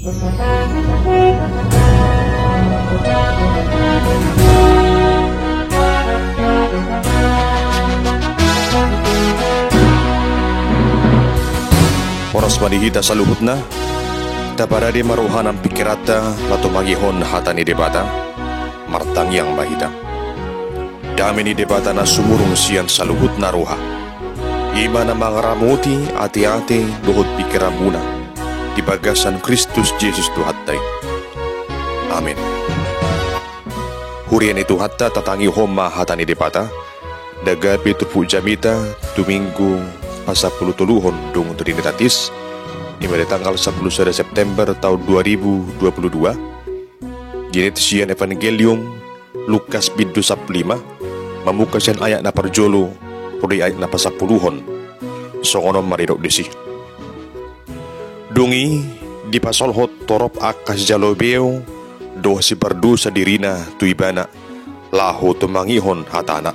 Oras manihita sa luhut na, tapara di maruhan ang pikirata lato magihon hata ni debata, martang yang mahita. Dami ni debata na sumurong siyan sa luhut na ruha. Iba na mga ramuti ati-ati luhut pikiran muna, di bagasan Kristus Jesus tuhatay. Amin. Hurian itu hatta tatangi homa hata ni debata, dagapi tupu jamita Domingo pasapulutuluhon dung Trinitatis pada tanggal 10 September tahun 2022. Ginit siyan Evangelium Lukas bidu 15 mamuka siyan ayat na parjolo puri ayat na pasapuluhon songonom maridok desi. Dungi di pasolhot torop akas jalobeo doh si pardu sa dirina tuibana laho tumangihon hatana.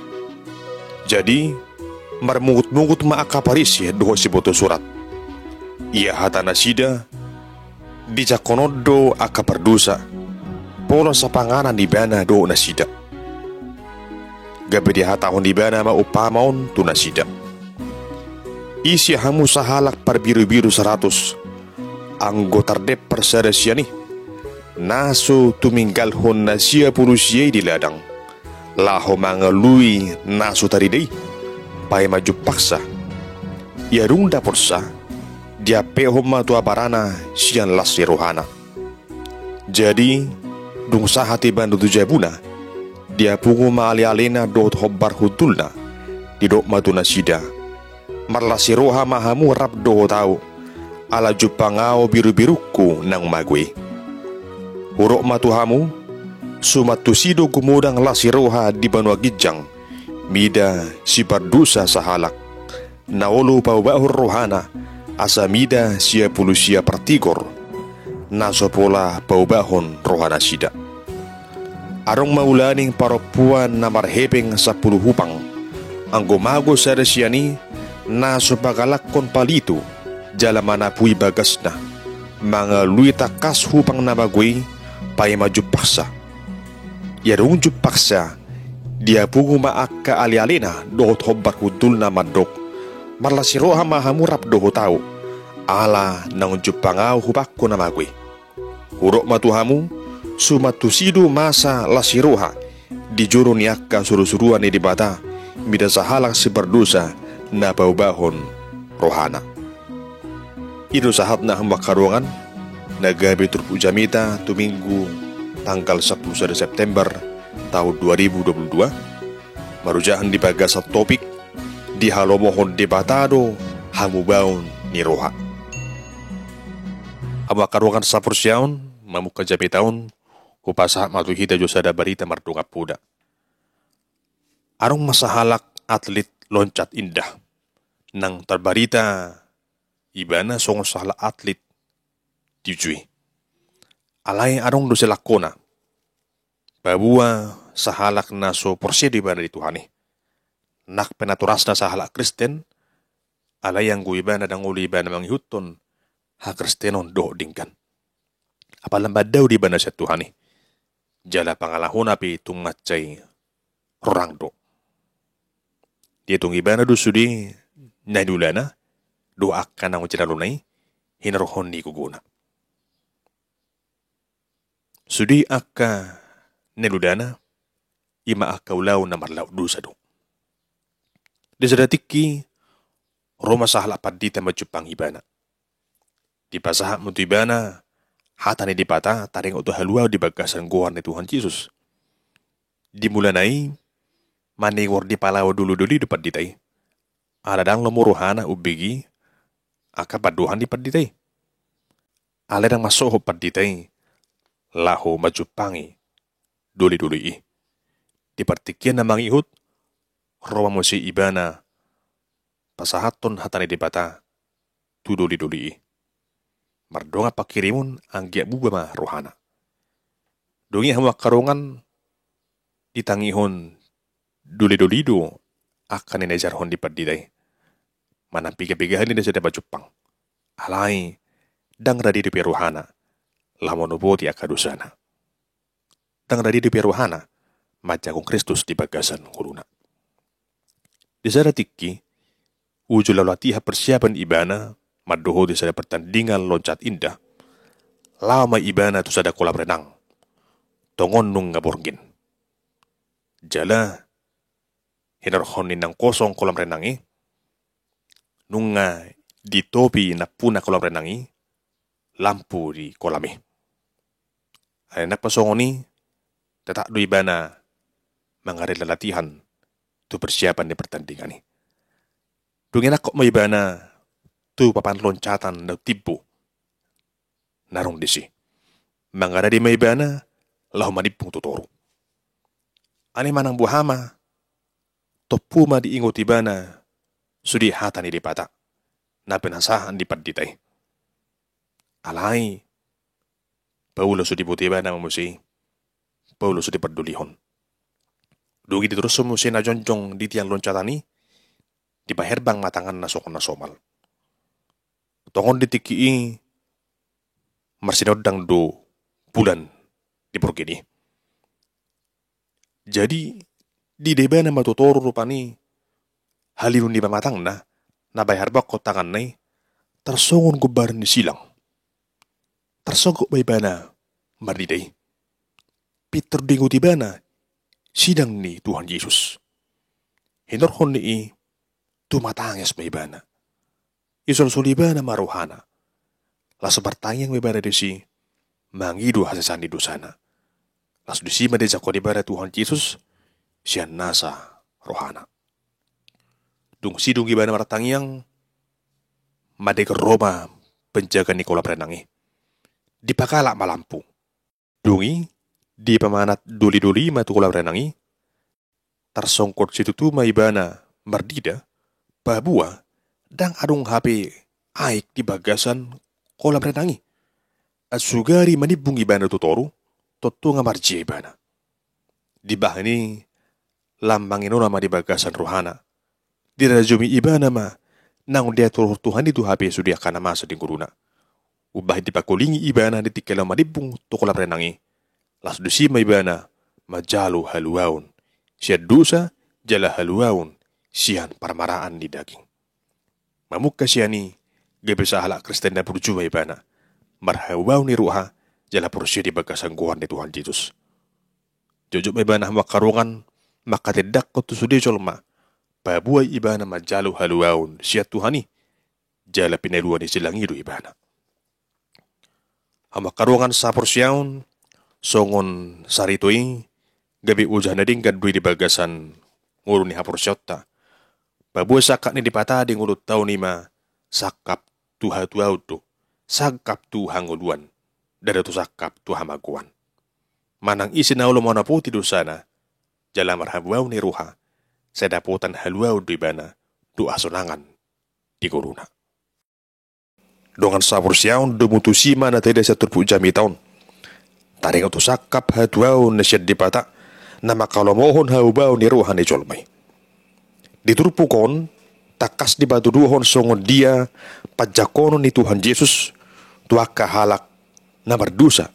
Jadi marmungut-mungut maakaparis ya doho si boto surat. Ia hatana sida di jakonodo akapardusa polo sa panganan di bana do na sida. Gabi di hatahon di bana maupamaon tu na sida. Isi hamu sahalak par biru-biru 100 anggota dep persarasya ni naso tuminggal hon na siya purusiya di ladang laho mangalui naso taridei pai maju paksa ia runda porsa dia pehoma tua barana sian lasi rohana. Jadi dung sahati bandu tujabuna dia pungu maali-alena dot hobbar hudulna di dok matuna sida marlasi roha mahamu rap do tau ala jupangao biru-biruku nang magwe hurok matuhamu sumatu sido gumudang lasi roha di banua gijang mida si pardusa sahalak naolo paubahur rohana asa mida sia pulusia partigor nasopola paubahon rohana sida arong maulaning paropuan na marhepeng 10 hupang ang gumago sa resyani naso pagalakon palito jala manapui bagas na mga luita kas hupang na magwe pay majupaksa yarong jupaksa dia pungu maaka ali-alina dohot hobbar hudul na madok marlasiroha mahamurap doho tau ala nang jupangau hubakko na magwe hurok matuhamu sumatusidu masa lasiroha di juro niaka suru-suruan ni dibata mida sahalang si berdosa na paubahon rohana. Itu sahat na hamba karuangan nagabi turpu jamita Domingo tanggal 10 September tahun 2022 marujahan di bagasa topik di halomohon debatado hamubaun ni roha. Hamba karuangan sapursiaun mamuka jamitaun upasa matuhita josada barita mardunga puda. Arong masahalak atlet loncat indah nang terbarita ibana song sahala atlet tijui. Alay arong do lakona babua sahalak na so porsi di bana di Tuhani. Nak penaturas na sahalak Kristen alay ang guibana dang uli ibana manghihuton ha Kristenon do dingkan. Apalambad daw di bana sa Tuhani. Jala pangalahon api tungatcay rorangdo. Di itong ibana do sudi naidulana doak ka nang ucinalunay hinarohon ni kuguna. Sudi akka neludana ima akaulaw na marlaw dusa do. Di sadatiki Roma sahala padita majupang ibana. Di pasaha mo ibana hata ni dipata taring uto halua di bagasan guwan ni Tuhan Yesus. Di mulanay maningor di palaw dulu-duli di paditay. Aladang lomuruhana ubigi akapaduhan di paditay. Aladang masoho paditay laho majupangi duli-duli i. Di partikian na mangihut Roma mo si ibana pasahaton hata ni dipata tuduli-duli i. Mardonga pakirimun ang giabubama rohana. Dungi hamak karungan ditangihon duli-dulido akan inajarhon di padiday. Manang piga-pigahan din sa Jepang. Alay, dang radi di rohana. lamonoboti akadusana. Tang dari di peruhana, macakong Kristus di bagasan kuruna. Di sana tiki, uju latihan persiapan ibana, madoho di sana pertandingan loncat indah. Lama ibana tu sada kolam renang. Tongon nung ngaborgin. Jala, hinarhonin ng kosong kolam renangi. Nunga di topi na puna kolam renangi, lampu di kolami. Anak pasongoni, tatak do ibana mangaril latihan tu persiapan di pertandingan ni. Dungin ako may ibana tu papan loncatan na tibu narong disi. Mangara di may ibana lahu manipung tutoro. Ani manang buhama topuma di ingot ibana sudi hatan di pata na penasahan di paditay. Alay Paulo sudi buti ibana mamusi. Paulo sudi perdulihon. Dugi di terus sumusi na jonjong di tiang loncatani, di baherbang matangan na sokon na somal. Tongon di tiki marsinodang do bulan di purgini. Jadi di deba na matutoro rupani halirun di mamatang na bayarbak ko tangan na tersongon gubar ni silang. Tersogok baybana mardiday. Peter dingo tibana sidang ni Tuhan Yesus. Hinorhon ni tumatangas baybana. Isol sulibana maruhana. Las bertanyang baybana desi mangidu hasasan di dosana. Las disima de jako dibara Tuhan Yesus sian nasa rohana. Dung sidung ibana martangyang madek Roma penjaga Nikola Prenangi. Dipakala malampu. Dungi, di pemanat duli-duli matu kolam renangi, tersongkot situ tu maibana mardida, babua, dang adung HP aik di bagasan kolam renangi. Asugari manibung ibana tutoru, totu ngamarji ibana. Di bahani, lambangin nama di bagasan rohana. Dirajumi ibana ma, nang dia turut Tuhan itu HP sudia kana masa di kuruna. Ubah di pakulingi ibana di tikala madibung to kolam renangi. Las dusima ibana majalu haluaun. Siad dosa jala haluaun sian parmaraan di daging. Mamukka siani gebesa halak Kristen na berjuma ibana. Marhawaun ni ruha jala porsi di bagasan guan di Tuhan Yesus. Jojo ibana makarungan makatedak ko tu sudi colma. Pabuay ibana majalu haluaun siat Tuhani jala pinaluan di silang idu ibana. Hama karungan sa porsyaon, songon saritoi, gabi ujah na ding gadui di bagasan ngulu ni haporsyota. Babuwa sakak ni dipata di ngulut tau ni ma, sakap tuha tuha tu, sakap tuha nguluan, dada tu sakap tuha maguan. Manang isi na ulo mo na po ti dosana, jala marhabuaw ni ruha, sa daputan haluaw di bana, du asonangan di kuruna. Dongan sabur siyaon dumutusima na teda sa turpu jami taon. Taring uto sakap hatuaw na siyad di pata na makalomohon haubaw ni ruhan ni jolmay. Di turpu kon, takas di batuduhon songon dia pajakonon ni Tuhan Yesus tuaka halak na berdusa.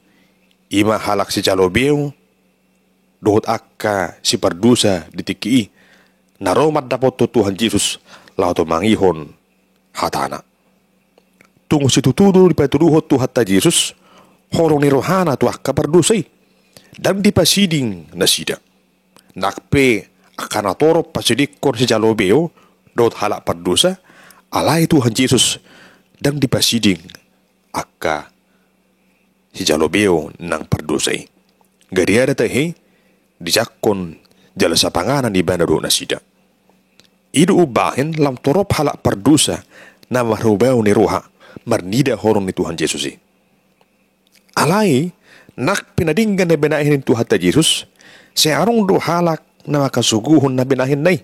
Ima halak si jalobiyo dohot akka si berdusa ditikii naromat dapot to Tuhan Yesus lauto mangihon hatana. Tung situtudo di patuduhot tu hatta Yesus, horong ni rohana tu akka berdosai, dan di pasiding na sida. Nakpe akan atoro pasidikon si jalobeo, dot halak berdosa, alai Tuhan Yesus, dan di pasiding akka si jalobeo nang berdosai. Gari ada tehe, dijakon jala sa panganan di bandaro na sida. Idu ubahin lam torop halak berdosa, na marubao ni roha, marnida horong ni Tuhan Yesus. Alai nak pinadinggan na benahin ni Tuhan Yesus, searong do halak na makasuguhon na benahin nay.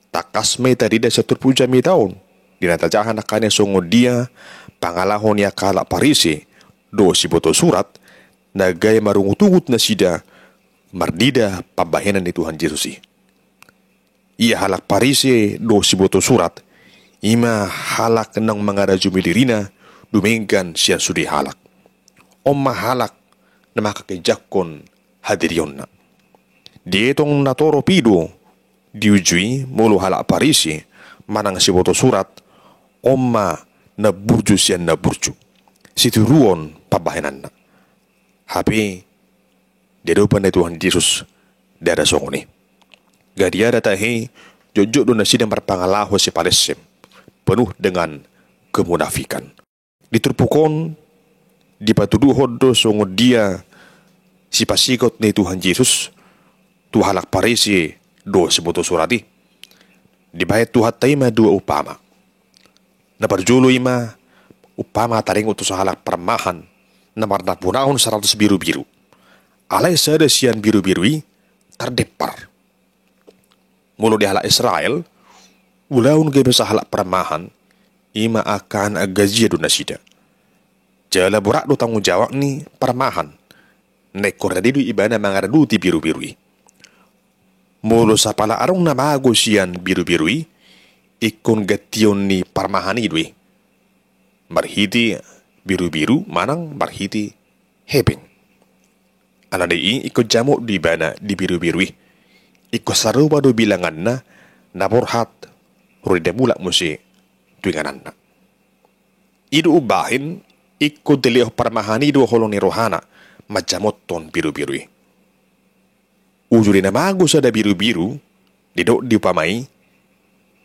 Takas may tarida sa turpuja mi taon, dinatajahan na kanya sungod dia, pangalahon niya kala parisi, do si boto surat, na gaya marungutungut na sida, marnida pabahinan ni Tuhan Yesus. Ia halak parisi do si boto surat, ima halak ng mga rajumidirina duminggan siya sudi halak. mahalak na makakijakon hadiriyon na. Dietong natoro pido, diujui mulu halak parisi, manang si boto surat, na burju siyan na burju. Situruon pabahanan na. Hapi, dedopan na Tuhan Yesus, dada songoni. Gadiada tahi, jojo do na sidang berpangalaho si palesem, penuh dengan kemunafikan. Diturpukon, dipatuduhod do songo dia, si pasikot ni Tuhan Yesus, tu halak parisi do sebuto surati. Dibayat tuhat taima dua upama. Naparjulo ima upama taring utus halak permahan na marna punahon 100 biru-biru. Alay sada sian biru-birui terdepar. Mulu di halak Israel, ulaun gabe sa halak permahan ima akan agazia do nasida. Jala burak do tanggung jawab ni permahan. Nekor tadi do ibana mangaradu ti biru-birui. Mulu sa pala arong na mago sian biru-birui, ikon gation ni parmahani dui. Marhiti biru-biru manang marhiti hebeng. Aladai ikut jamuk di bana di biru-birui. Ikut sarupa do bilangan na naborhat rida mulak musi tuinganan na. Idu ubahin ikut delih parmahani do holong ni rohana majamot ton biru-birui. Ujuri na mago sada biru-biru didok diupamai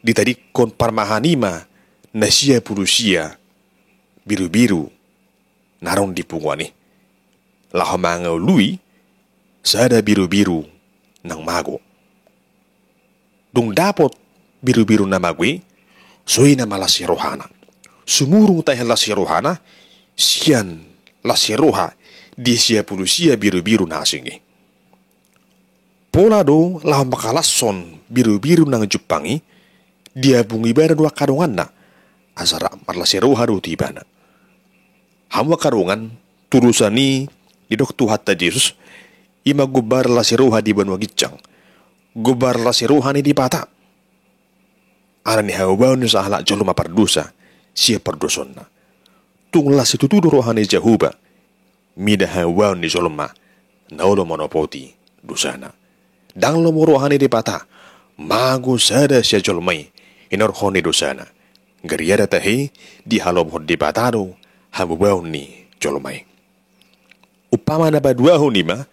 ditadikon parmahanima na siya purusia biru-biru narong di pungwani. Laho mangaw lui sada biru-biru ng mago. Dung dapot biru-biru na magwi soy na malasi rohana. Sumurong tayo lasi rohana siyan lasi roha di siya purusia biru-biru na asingi. Pola do laho makalason biru-biru ng Jepangi dia bungi bana dua karungan na asara marlasi roha do tibana. Hamwa karungan turusani didok tuhat ta Jesus ima gubar lasi roha di banwa gicang. Gubar lasi roha ni di bata. Ana ni hawaw ni sa halak joloma pardusa siya parduson na. Tung lasi tutudo roha ni Jehuba mida hawaw ni joloma naulo monopoti dusana. Dang lomo roha ni di bata mago sada siya jolmai inorhon ni dosana. Gariada tahi di halom hod di batado hawaw ni jolmai. Upama na badwaho nima,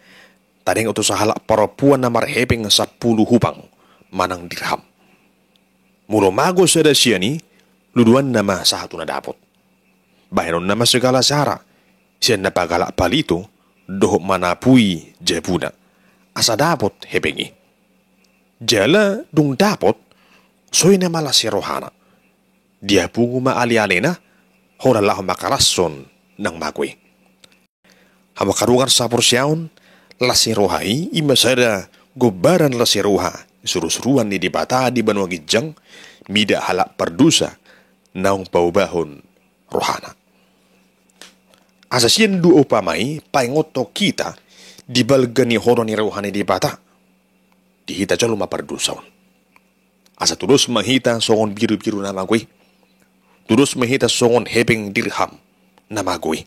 tadeng utos halak parapuan na marhepeng 10 hupang manang dirham. Mulo mago sada siya ni, luduan nama sahatu na dapot. Bahanon nama segala cara, siya napagalak palito, dohok manapui jabuna. Asa dapot hepengi. Jala dung dapot, soy na malasi rohana. Dia pungu maali-alena, horalah makarason ng magwe. Hamakarungan sa porsyaon, lasi rohai, imasada gobaran lasi roha, suruh-suruhan ni dibata di banwa gijang, mida halak pardusa, naong paubahon rohana. Asasyan du upamai, paingoto kita, dibalgani horo ni rohani dibata, dihita jalo mapardusaon. Asa tulus mahita songon biru-biru na magwe, tulus mahita songon hebeng dirham na magwe.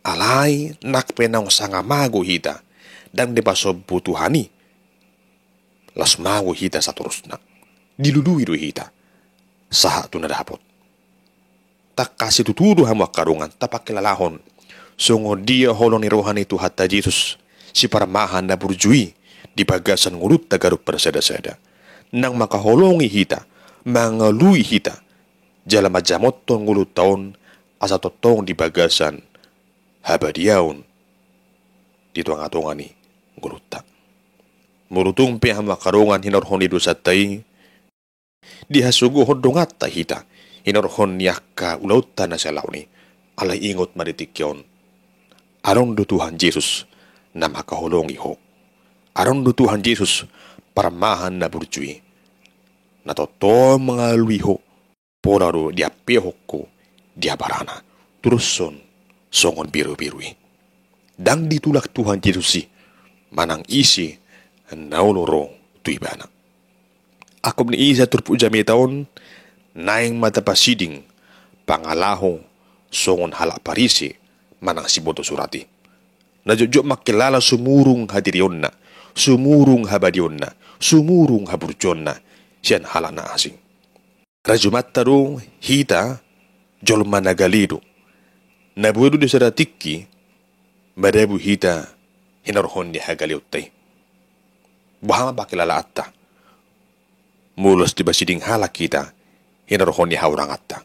Alay nakpenang sanga mago hita dan depasob butuhani las mago hita sa turus na diludui do hita saha tu na dapot tak kasih tutudu hama karungan tapak kilalahon songo dia holong ni rohani tu hatta Jesus si parmahan na burjui di bagasan ngurut tagaruk persada-sada nang makaholongi hita mangalui hita jala majamot ton ngulut taon asa totong di bagasan habadiaun di tuang-atungan ni gulutak. Murutung pihak makarungan hinorhon di dosa tay dihasugo hodongat tahita hinorhon yakka ulautan na salaw ni alay ingot maritikyon aron do Tuhan Yesus na makahulong iho aron do Tuhan Yesus paramahan na burjui na totoo mga luiho poraro diapehok ko diabarana turuson songon biru-birui. Dang ditulak Tuhan Yesus si manang isi nauloro tuibana. Akom ni isa turpu jami taon naing matapasiding pangalaho songon halak parisi manang si boto surati. Najojo makilala sumurung hadirionna, sumurung habadionna, sumurung haburjonna, siyan halana asing. Rajumattaro hita jolma nagalido. Nabuedu di saratikki, madabu hita hinarhon di hagaliuttay. Bahama pakilala atta. Mulos di basiding halak kita, hinarhon di haurang atta.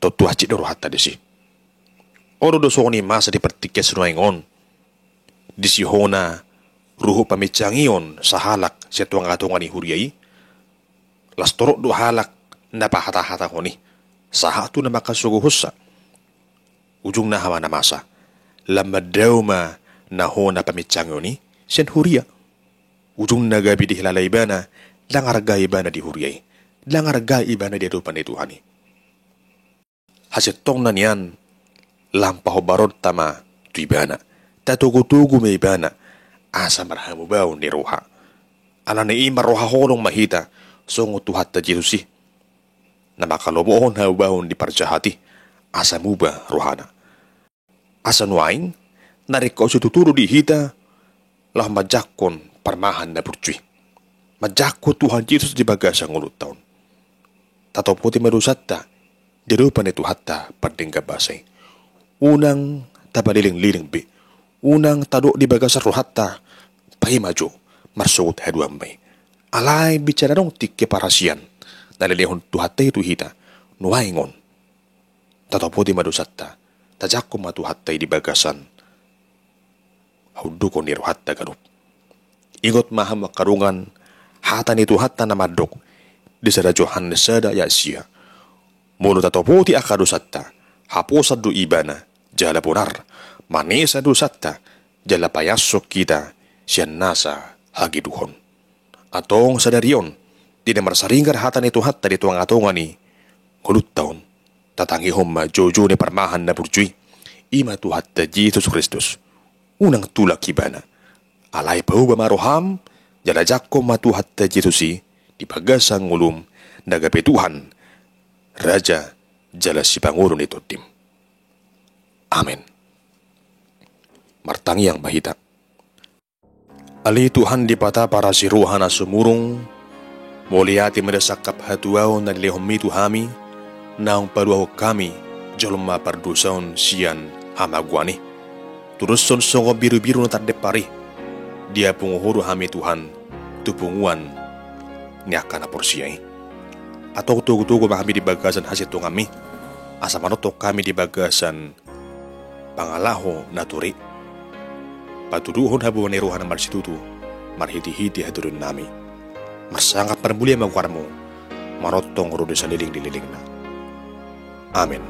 Totu hacit doro hatta desi. Oro dosoni masa di pertikes nuaingon. Disi hona ruhu pamicangion sa halak siya tuang atongani huriai. Las torok do halak na pahata-hata honi. Saha tu na makasuguhusa. Ujung na hawa na masa. Lamadaw ma na hona pamicangioni siyan huria. Ujung na gabi di hilalay bana langarga ibana di huriai. Langarga ibana di adupan di Tuhani. Hasit tong na niyan lampaho barod tama tu ibana. Tatugu-tugu may ibana, asa marhamu baon ni roha. Ala ni ima roha honong mahita, songo tuhat ta Jesusi. Na makalomohon ha baon di parjahati, asa muba rohana. Asa nuaing, narikaw si tuturo di hita, lah majakon parmahan na burjui. Majako Tuhan Yesus di bagasang ulut taon. Tato puti marusatta, di rupa ni tuhatta pardingga basay. Unang tabaliling-liling bi. Unang taduk di bagasar rohatta, pahimaju, marsuot haduambay. Alay bicara dong tikke parasian, nalilihon tuhatta itu hita, nuaingon. Tatapo di madusatta, tajako matuhatta di bagasan, haudukon ni rohatta ganup. Ingot maham makarungan, hata ni tuhatta na madok, di sada Johannes sada yasya. Mulu tatapo ti akadusatta, haposad do ibana, jala punar, manesa dusatta, jala payasok kita, siyan nasa hagiduhon. Atong sadarion, di marsaringar hatan ito hatta dito ang atongan ni kulut taon, tatangihom ma jojo ni parmahan na burjui, ima tu hatta Jesus Kristus, unang tulak ibana. Alay pa ba maroham, jala jakko matu hatta Jesusi, di pagasang ulum, nagapetuhan, Raja jala si Pangulo nito tim. Amen. Martangi yang bahita. Ali Tuhan di pata para siruhan na sumurong, muliati medasakap hatuaw na lihomi tuhami, naong paruaw kami, jolma pardusaon siyan hamagwani. Turuson songo biru-biru na tardepari, dia punguhuru hami Tuhan, tupunguan niaka na porsiyay. Atau tugu-tugu kami di bagasan hasil tungami, asa manotok kami di bagasan pangalaho naturi. Patuduhon habuan eruhan marsitutu, marhiti-hiti hadurun nami. Marsangkat permulia magwarmo, marotong rudo sa liling-liling na. Amen.